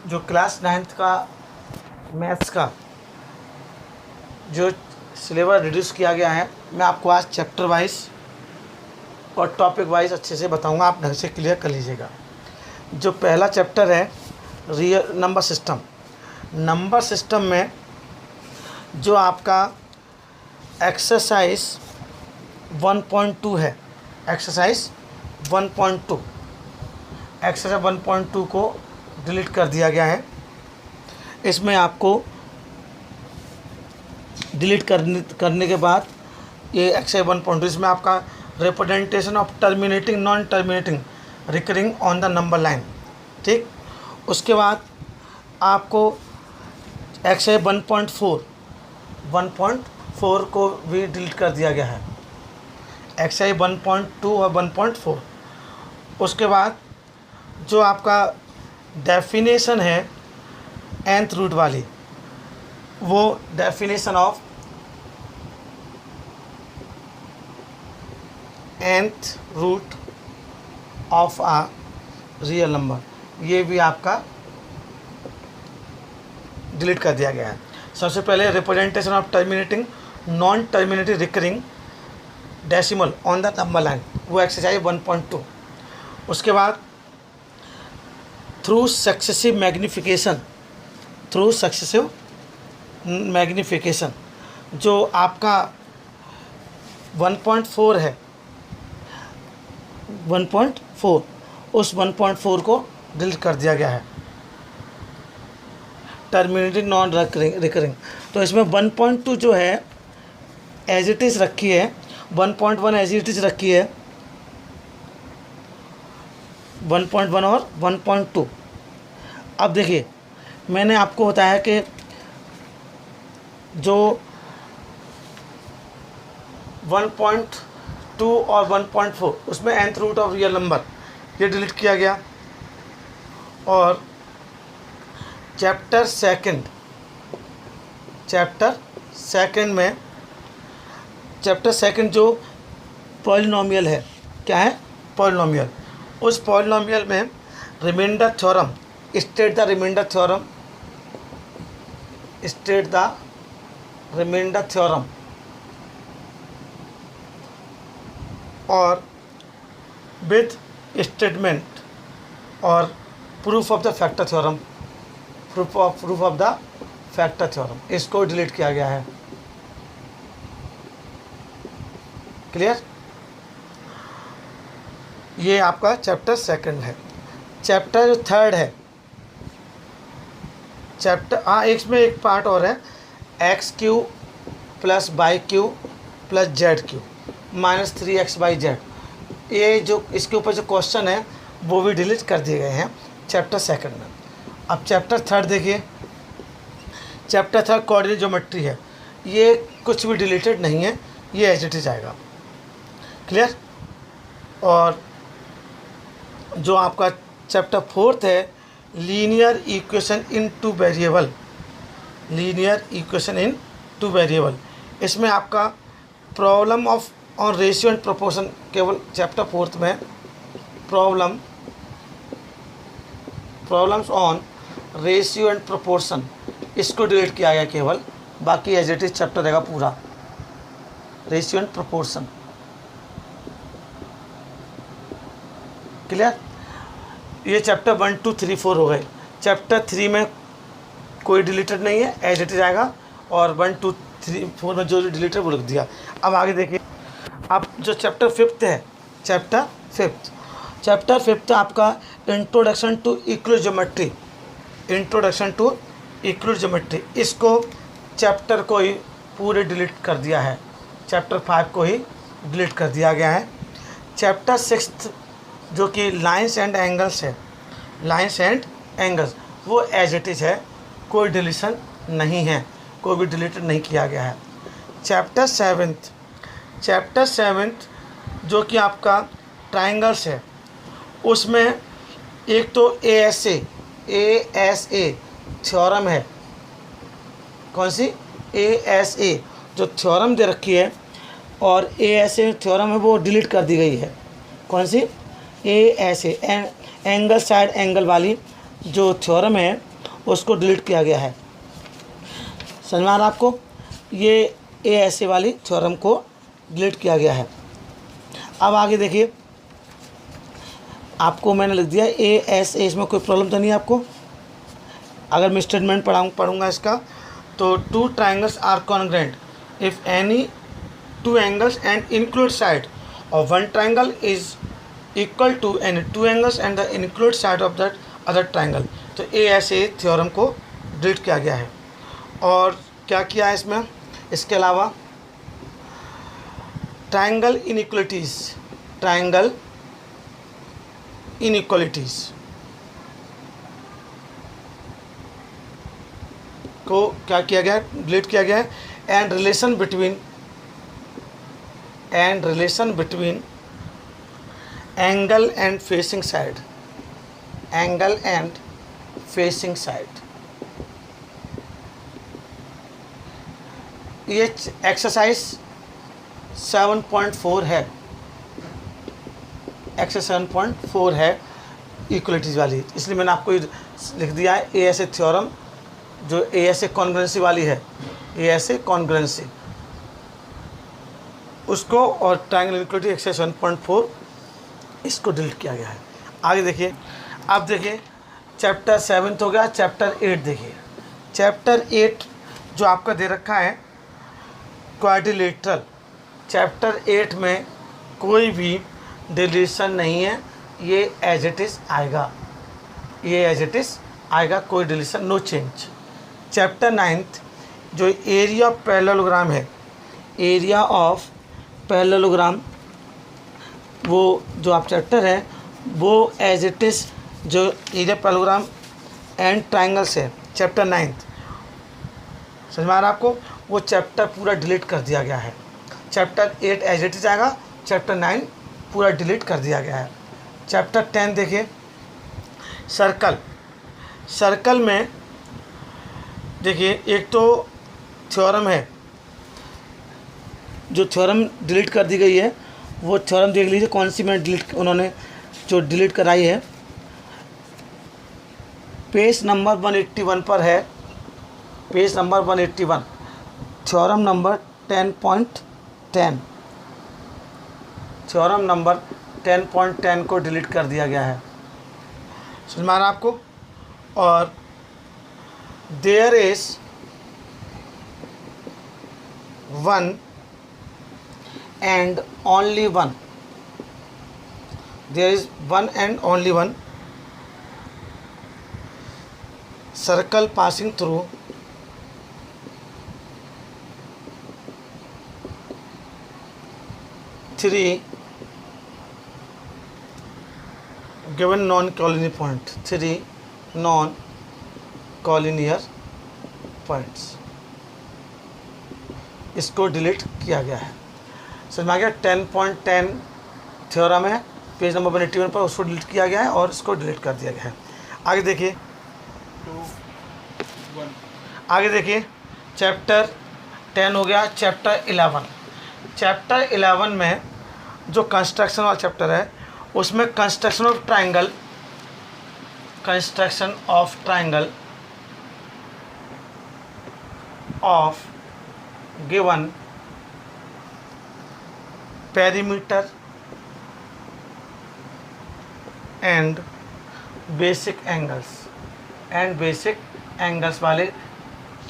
जो class 9th का maths का जो सिलेबस रिड्यूस किया गया है, मैं आपको आज चैप्टर वाइज और टॉपिक वाइज अच्छे से बताऊंगा, आप ढंग से क्लियर कर लीजिएगा। जो पहला चैप्टर है real number system. Number system में जो आपका एक्सरसाइज 1.2 है, एक्सरसाइज 1.2 को डिलीट कर दिया गया है। इसमें आपको डिलीट करने के बाद ये एक्सरसाइज 1.2, इसमें आपका representation of terminating non terminating recurring on the number line, ठीक। उसके बाद आपको एक्सरसाइज 1.4 को भी डिलीट कर दिया गया है, एक्सरसाइज 1.2 और 1.4। उसके बाद जो आपका डेफिनेशन है nth रूट वाली, वो definition of nth root of a real number, ये भी आपका डिलीट कर दिया गया है। सबसे पहले representation of terminating non terminating recurring decimal on the number line, वो एक्सरसाइज 1.2। उसके बाद थ्रू सक्सेसिव मैग्नीफिकेशन, जो आपका 1.4 है, 1.4, उस 1.4 को डिलीट कर दिया गया है। टर्मिनेटिंग नॉन रिकरिंग, तो इसमें 1.2 जो है एज इट इज़ रखी है, 1.1 एज इट इज़ रखी है, 1.1 और 1.2। अब देखिए, मैंने आपको बताया कि जो 1.2 और 1.4 उसमें nth root of real number ये डिलीट किया गया। और चैप्टर सेकंड जो पॉलिनोमियल है, क्या है, पॉलिनोमियल, उस पॉलिनोमियल में remainder theorem, state the remainder theorem और विथ स्टेटमेंट और proof of the factor theorem, इसको डिलीट किया गया है। क्लियर? ये आपका चैप्टर सेकंड है। चैप्टर जो थर्ड है, इसमें एक पार्ट और है, XQ plus YQ plus ZQ minus 3x/z। ये जो इसके ऊपर जो क्वेश्चन है वो भी डिलीट कर दिए गए हैं चैप्टर सेकंड में। अब चैप्टर थर्ड देखिए, चैप्टर थर्ड कोऑर्डिनेट ज्योमेट्री है, ये कुछ भी डिलीटेड नहीं है, ये एज इट इज आएगा। क्लियर? और जो आपका चैप्टर फोर्थ है, linear equation in two variable, इसमें आपका problem of on ratio and proportion, केवल चैप्टर फोर्थ में problems on ratio and proportion, इसको डिलीट किया गया केवल, बाकी एज इट इज चैप्टर रहेगा पूरा रेशियो एंड प्रोपोर्शन। क्लियर? ये चैप्टर 1, 2, 3, 4 हो गए। चैप्टर 3 में कोई डिलीटेड नहीं है, एज इट इज आएगा, और 1, 2, 3, 4 में जो डिलीटेड वो लिख दिया। अब आगे देखिए, अब जो चैप्टर फिफ्थ है, चैप्टर फिफ्थ आपका इंट्रोडक्शन टू यूक्लिड ज्योमेट्री, इसको चैप्टर को ही पूरे डिलीट कर दिया है, चैप्टर 5 को ही डिलीट कर दिया गया है। चैप्टर सिक्स्थ जो कि लाइंस एंड एंगल्स, वो एज इट इज़ है, कोई डिलीशन नहीं है, कोई भी डिलीटेड नहीं किया गया है। चैप्टर सेवेंथ जो कि आपका ट्राइंगल्स है, उसमें एक तो ASA थ्योरम है, कौन सी, ASA जो थ्योरम दे रखी है, और ASA थ्योरम है वो डिलीट कर दी गई है। कौन सी, ASA एंगल साइड एंगल वाली जो थ्योरम है उसको डिलीट किया गया है। समझ में आ रहा आपको? ये ए ऐसे वाली थ्योरम को डिलीट किया गया है। अब आगे देखिए, आपको मैंने लिख दिया ए एस ए, इसमें कोई प्रॉब्लम तो नहीं है आपको? अगर मैं स्टेटमेंट पढ़ूंगा इसका, तो two triangles are congruent if any two angles and include side of one triangle is equal to any two angles and the include side of that other triangle. तो ए एस ए थ्योरम को delete किया गया है। और क्या किया है इसमें? इसके अलावा ट्राइंगल इनइक्वलिटीज़ को क्या किया गया है? डिलीट किया गया है। And relation between angle and facing side, ये एक्सरसाइज 7.4 है, एक्सरसाइज 7.4 है इक्वलिटीज़ वाली, इसलिए मैंने आपको लिख दिया है ए एस ए थ्योरम, जो ए एस ए कॉन्ग्रुएंसी वाली है, ए एस ए कॉन्ग्रुएंसी उसको, और ट्राइंगल इक्वलिटी एक्सरसाइज 7.4 इसको डिलीट किया गया है। आगे देखिए, अब देखिए चैप्टर 7 हो गया, चैप्टर 8 देखिए। चैप्टर 8 जो आपका दे रखा है क्वाड्रिलेटरल, चैप्टर 8 में कोई भी डिलीशन नहीं है, ये एज इट इज़ आएगा, कोई डिलीशन, नो चेंज। चैप्टर 9 जो एरिया ऑफ पैरेललोग्राम है, एरिया ऑफ पैरेललोग्राम, वो जो आप चैप्टर है वो एज इट इज़, जो एरिया पैरेललोग्राम एंड ट्राइंगल्स है चैप्टर 9, समझ में आ रहा है आपको? वो चैप्टर पूरा डिलीट कर दिया गया है। चैप्टर 8 एज इट इज आएगा, चैप्टर 9 पूरा डिलीट कर दिया गया है। चैप्टर 10 देखिए, सर्कल में देखिए, एक तो थ्योरम है, जो थ्योरम डिलीट कर दी गई है वो थ्योरम देख लीजिए कौन सी में डिलीट उन्होंने जो डिलीट कराई है। पेज नंबर 181 पर है, page number 181, theorem number 10.10, theorem number 10.10 को डिलीट कर दिया गया है। समझ में आ रहा आपको? और there is one and only one, there is one and only one circle passing through three given non collinear point, 3 non collinear points, इसको डिलीट किया गया है। समझ में आ गया? 10.10 थ्योरम है, पेज नंबर 181 पर, उसको डिलीट किया गया है और इसको डिलीट कर दिया गया है। आगे देखिए, आगे देखिए, चैप्टर 10 हो गया। चैप्टर 11, चैप्टर 11 में जो कंस्ट्रक्शन वाला चैप्टर है उसमें construction of triangle of given perimeter and basic angles वाले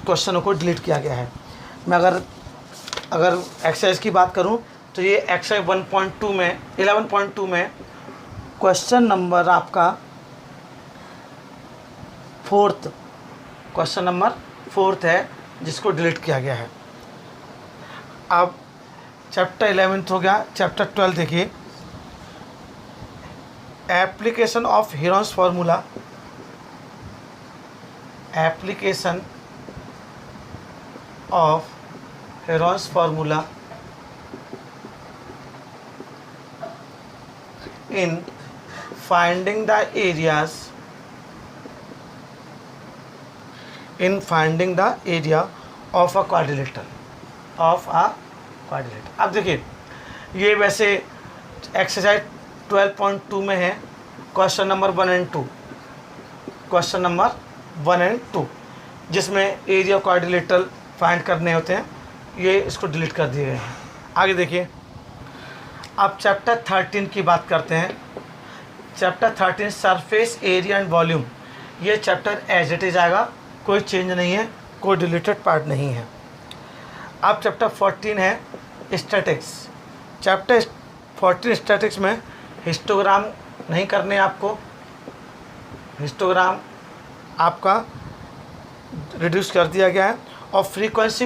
क्वेश्चनों को डिलीट किया गया है। मैं अगर एक्सरसाइज की बात करूं तो ये एक्सरसाइज 1.2 में 11.2 में क्वेश्चन नंबर आपका 4th, क्वेश्चन नंबर 4th है जिसको डिलीट किया गया है। अब चैप्टर 11 हो गया। चैप्टर 12 देखिए, application of Heron's formula, application of Heron's formula in finding the areas of a quadrilateral, अब देखिए, ये वैसे एक्सरसाइज 12.2 में है, question number 1 and 2, question number 1 and 2, जिसमें एरिया क्वाड्रिलेटरल फाइंड करने होते हैं, ये इसको डिलीट कर दिए गए हैं। आगे देखिए, अब चैप्टर 13 की बात करते हैं। Chapter 13 surface area and volume, ये चैप्टर एज इट इज आएगा, कोई चेंज नहीं है, कोई डिलीटेड पार्ट नहीं है। अब चैप्टर 14 है स्टैटिक्स। चैप्टर 14 स्टैटिक्स में हिस्टोग्राम नहीं करने आपको, हिस्टोग्राम आपका रिड्यूस कर दिया गया है, और फ्रीक्वेंसी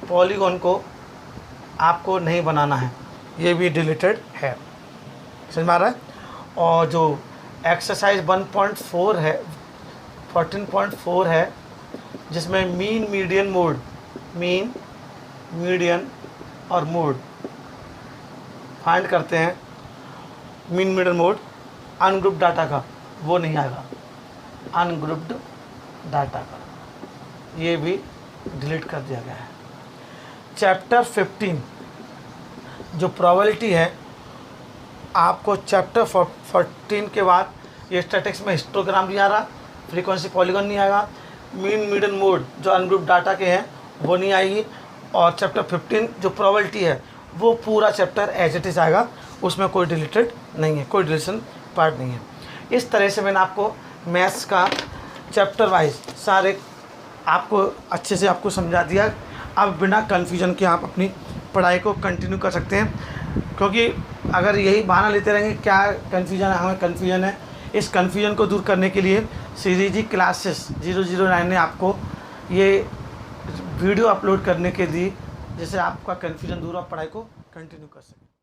पॉलीगॉन को आपको नहीं बनाना है, ये भी डिलीटेड है, समझ में आ रहा है। और जो एक्सरसाइज 1.4 है 14.4 है, जिसमें मीन मीडियन और मोड फाइंड करते हैं, mean median mode ungrouped data का, वो नहीं आएगा, अनग्रुप्ड डाटा का, ये भी डिलीट कर दिया गया है। चैप्टर 15 जो प्रोबेबिलिटी है, आपको चैप्टर 14 के बाद ये स्टैटिक्स में हिस्टोग्राम नहीं आ रहा, फ्रीक्वेंसी पॉलीगॉन नहीं आएगा, मीन मीडियन मोड जो अनग्रुप्ड डाटा के हैं वो नहीं आएगी, और चैप्टर 15 जो प्रोबेबिलिटी है वो पूरा चैप्टर एज इट इज आएगा, उसमें कोई डिलीटेड नहीं है, कोई डिलीशन पार्ट नहीं है। इस तरह से मैंने आपको मैथ्स का चैप्टर वाइज सारे आपको अच्छे से आपको समझा दिया। अब बिना कन्फ्यूजन के आप अपनी पढ़ाई को कंटिन्यू कर सकते हैं, क्योंकि अगर यही बहाना लेते रहेंगे क्या कन्फ्यूजन है, हमें कन्फ्यूजन है, इस कन्फ्यूजन को दूर करने के लिए सीरीजी क्लासेस 009 ने आपको ये वीडियो अपलोड करने के लिए, जिससे आपका कन्फ्यूजन दूर, आप पढ़ाई को कंटिन्यू कर सकें।